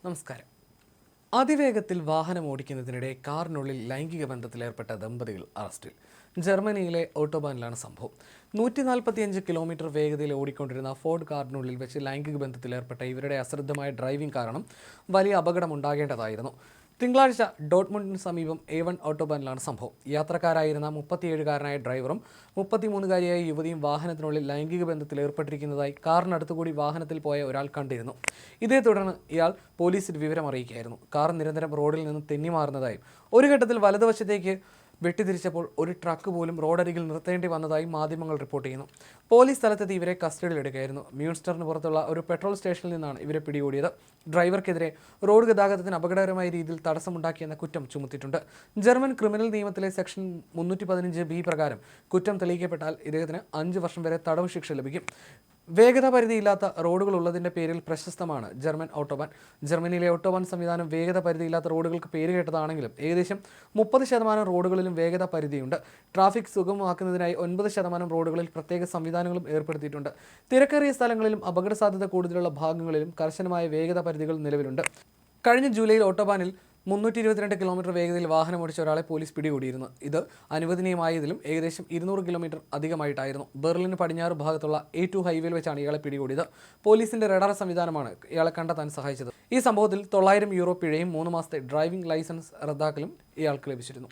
നമസ്കാരം. അതിവേഗത്തിൽ വാഹനം ഓടിക്കുന്നതിനിടെ കാറിനുള്ളിൽ ലൈംഗിക ബന്ധത്തിലേർപ്പെട്ട ദമ്പതികൾ അറസ്റ്റിൽ. ജർമ്മനിയിലെ ഓട്ടോബാനിലാണ് സംഭവം. 145 കിലോമീറ്റർ വേഗതയിൽ ഓടിക്കൊണ്ടിരുന്ന ഫോർഡ് കാറിനുള്ളിൽ വെച്ച് ലൈംഗിക ബന്ധത്തിലേർപ്പെട്ട ഇവരുടെ അശ്രദ്ധമായ ഡ്രൈവിംഗ് കാരണം വലിയ അപകടമുണ്ടാകേണ്ടതായിരുന്നു. തിങ്കളാഴ്ച ഡോട്ട്മുണ്ടിന് സമീപം A1 ഓട്ടോബാനിലാണ് സംഭവം. യാത്രക്കാരായിരുന്ന 37-കാരനായ ഡ്രൈവറും 33-കാരിയായ യുവതിയും വാഹനത്തിനുള്ളിൽ ലൈംഗിക ബന്ധത്തിൽ ഏർപ്പെട്ടിരിക്കുന്നതായി കാറിനടുത്തുകൂടി വാഹനത്തിൽ പോയ ഒരാൾ കണ്ടിരുന്നു. ഇതേ തുടർന്ന് ഇയാൾ പോലീസിൽ വിവരം അറിയിക്കുകയായിരുന്നു. കാർ നിരന്തരം റോഡിൽ നിന്ന് തെന്നിമാറുന്നതായും ഒരു ഘട്ടത്തിൽ വലതുവശത്തേക്ക് വെട്ടിത്തിരിച്ചപ്പോൾ ഒരു ട്രക്ക് പോലും റോഡരികിൽ നിർത്തേണ്ടി വന്നതായി മാധ്യമങ്ങൾ റിപ്പോർട്ട് ചെയ്യുന്നു. പോലീസ് സ്ഥലത്തെത്തി ഇവരെ കസ്റ്റഡിയിലെടുക്കുകയായിരുന്നു. മ്യൂൺസ്റ്ററിന് പുറത്തുള്ള ഒരു പെട്രോൾ സ്റ്റേഷനിൽ നിന്നാണ് ഇവരെ പിടികൂടിയത്. ഡ്രൈവർക്കെതിരെ റോഡ് ഗതാഗതത്തിന് അപകടകരമായ രീതിയിൽ തടസ്സമുണ്ടാക്കിയെന്ന കുറ്റം ചുമത്തിയിട്ടുണ്ട്. ജർമ്മൻ ക്രിമിനൽ നിയമത്തിലെ സെക്ഷൻ 315B പ്രകാരം കുറ്റം തെളിയിക്കപ്പെട്ടാൽ ഇദ്ദേഹത്തിന് 5 വർഷം വരെ തടവ് ശിക്ഷ ലഭിക്കും. വേഗത പരിധിയില്ലാത്ത റോഡുകൾ ഉള്ളതിൻ്റെ പേരിൽ പ്രശസ്തമാണ് ജർമ്മൻ ഓട്ടോബാൻ. ജർമ്മനിയിലെ ഓട്ടോബാൻ സംവിധാനം വേഗത പരിധിയില്ലാത്ത റോഡുകൾക്ക് പേരുകേട്ടതാണെങ്കിലും ഏകദേശം 30% റോഡുകളിലും വേഗത പരിധിയുണ്ട്. ട്രാഫിക് സുഗമമാക്കുന്നതിനായി 9% റോഡുകളിൽ പ്രത്യേക സംവിധാനങ്ങളും ഏർപ്പെടുത്തിയിട്ടുണ്ട്. തിരക്കേറിയ സ്ഥലങ്ങളിലും അപകട സാധ്യത കൂടുതലുള്ള ഭാഗങ്ങളിലും കർശനമായ വേഗത പരിധികൾ നിലവിലുണ്ട്. കഴിഞ്ഞ ജൂലൈയിൽ ഓട്ടോബാനിൽ 322 കിലോമീറ്റർ വേഗതയിൽ വാഹനമോടിച്ച ഒരാളെ പോലീസ് പിടികൂടിയിരുന്നു. ഇത് അനുവദനീയമായതിലും ഏകദേശം 200 കിലോമീറ്റർ അധികമായിട്ടായിരുന്നു. ബെർലിന് പടിഞ്ഞാറ് ഭാഗത്തുള്ള A2 ഹൈവേയിൽ വെച്ചാണ് ഇയാളെ പിടികൂടിയത്. പോലീസിന്റെ റഡാർ സംവിധാനമാണ് ഇയാളെ കണ്ടെത്താൻ സഹായിച്ചത്. ഈ സംഭവത്തിൽ €900 പിഴയും 3 മാസത്തെ ഡ്രൈവിംഗ് ലൈസൻസ് റദ്ദാക്കലും ഇയാൾക്ക് ലഭിച്ചിരുന്നു.